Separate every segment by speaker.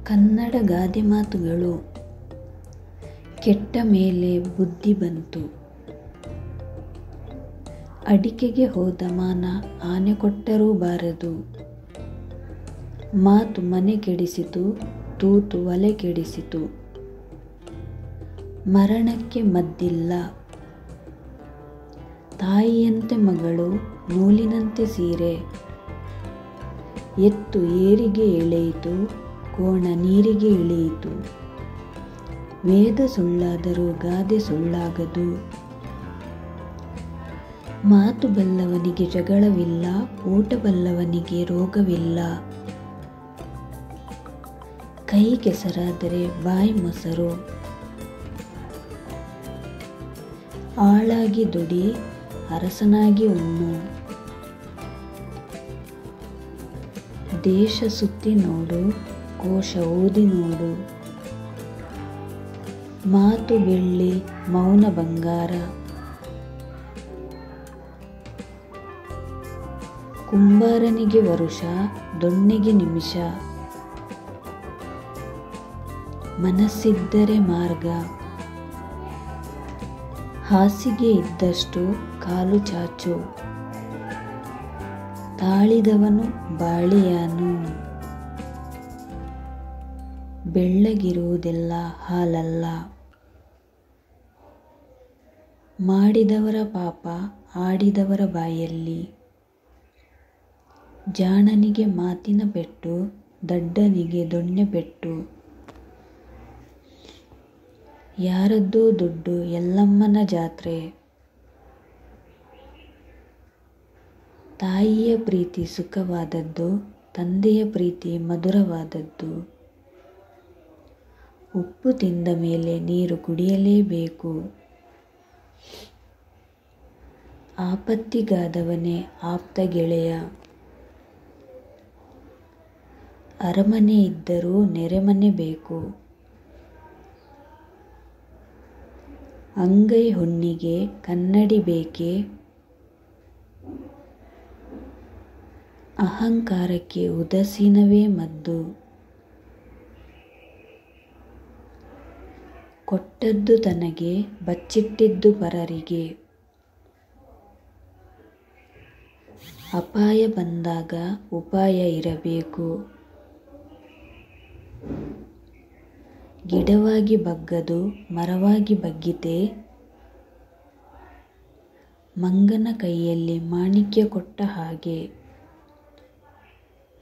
Speaker 1: ಕನ್ನಡ ಗಾದೆ ಮಾತುಗಳು. ಕೆಟ್ಟ ಮೇಲೆ ಬುದ್ಧಿ ಬಂತು. ಅಡಿಕೆಗೆ ಹೋದ ಮಾನ ಆನೆ ಕೊಟ್ಟರೂ ಬಾರದು. ಮಾತು ಮನೆ ಕೆಡಿಸಿತು, ತೂತು ಒಲೆ ಕೆಡಿಸಿತು. ಮರಣಕ್ಕೆ ಮದ್ದಿಲ್ಲ. ತಾಯಿಯಂತೆ ಮಗಳು, ನೂಲಿನಂತೆ ಸೀರೆ. ಎತ್ತು ಏರಿಗೆ ಎಳೆಯಿತು, ಕೋಣ ನೀರಿಗೆ ಇಳಿಯಿತು. ವೇದ ಸುಳ್ಳಾದರೂ ಗಾದೆ ಸುಳ್ಳಾಗದು. ಮಾತು ಬಲ್ಲವನಿಗೆ ಜಗಳವಿಲ್ಲ, ಊಟ ಬಲ್ಲವನಿಗೆ ರೋಗವಿಲ್ಲ. ಕೈ ಕೆಸರಾದರೆ ಬಾಯಿ ಮೊಸರು. ಆಳಾಗಿ ದುಡಿ, ಅರಸನಾಗಿ ಉಣ್ಣು. ದೇಶ ಸುತ್ತಿ ನೋಡು, ಕೋಶ ಓದಿ ನೋಡು. ಮಾತು ಬೆಳ್ಳಿ, ಮೌನ ಬಂಗಾರ. ಕುಂಬಾರನಿಗೆ ವರುಷ, ದೊಣ್ಣೆಗೆ ನಿಮಿಷ. ಮನಸ್ಸಿದ್ದರೆ ಮಾರ್ಗ. ಹಾಸಿಗೆ ಇದ್ದಷ್ಟು ಕಾಲು ಚಾಚು. ತಾಳಿದವನು ಬಾಳಿಯಾನು. ಬೆಳ್ಳಗಿರುವುದೆಲ್ಲ ಹಾಲಲ್ಲ. ಮಾಡಿದವರ ಪಾಪ ಆಡಿದವರ ಬಾಯಲ್ಲಿ. ಜಾಣನಿಗೆ ಮಾತಿನ ಪೆಟ್ಟು, ದಡ್ಡನಿಗೆ ದೊಣ್ಣೆ ಪೆಟ್ಟು. ಯಾರದ್ದೋ ದುಡ್ಡು ಎಲ್ಲಮ್ಮನ ಜಾತ್ರೆ. ತಾಯಿಯ ಪ್ರೀತಿ ಸುಖವಾದದ್ದು, ತಂದೆಯ ಪ್ರೀತಿ ಮಧುರವಾದದ್ದು. ಉಪ್ಪು ತಿಂದ ಮೇಲೆ ನೀರು ಕುಡಿಯಲೇಬೇಕು. ಆಪತ್ತಿಗಾದವನೇ ಆಪ್ತ ಗೆಳೆಯ. ಅರಮನೆ ಇದ್ದರೂ ನೆರೆಮನೆ ಬೇಕು. ಅಂಗೈ ಹುಣ್ಣಿಗೆ ಕನ್ನಡಿ ಬೇಕೆ. ಅಹಂಕಾರಕ್ಕೆ ಉದಾಸೀನವೇ ಮದ್ದು. ಕೊಟ್ಟದ್ದು ತನಗೆ, ಬಚ್ಚಿಟ್ಟಿದ್ದು ಪರರಿಗೆ. ಅಪಾಯ ಬಂದಾಗ ಉಪಾಯ ಇರಬೇಕು. ಗಿಡವಾಗಿ ಬಗ್ಗದು ಮರವಾಗಿ ಬಗ್ಗಿತೆ. ಮಂಗನ ಕೈಯಲ್ಲಿ ಮಾಣಿಕ್ಯ ಕೊಟ್ಟ ಹಾಗೆ.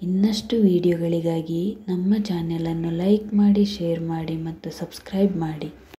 Speaker 1: ಇನ್ನಷ್ಟು ವಿಡಿಯೋಗಳಿಗಾಗಿ ನಮ್ಮ ಚಾನೆಲನ್ನು ಲೈಕ್ ಮಾಡಿ, ಶೇರ್ ಮಾಡಿ ಮತ್ತು ಸಬ್ಸ್ಕ್ರೈಬ್ ಮಾಡಿ.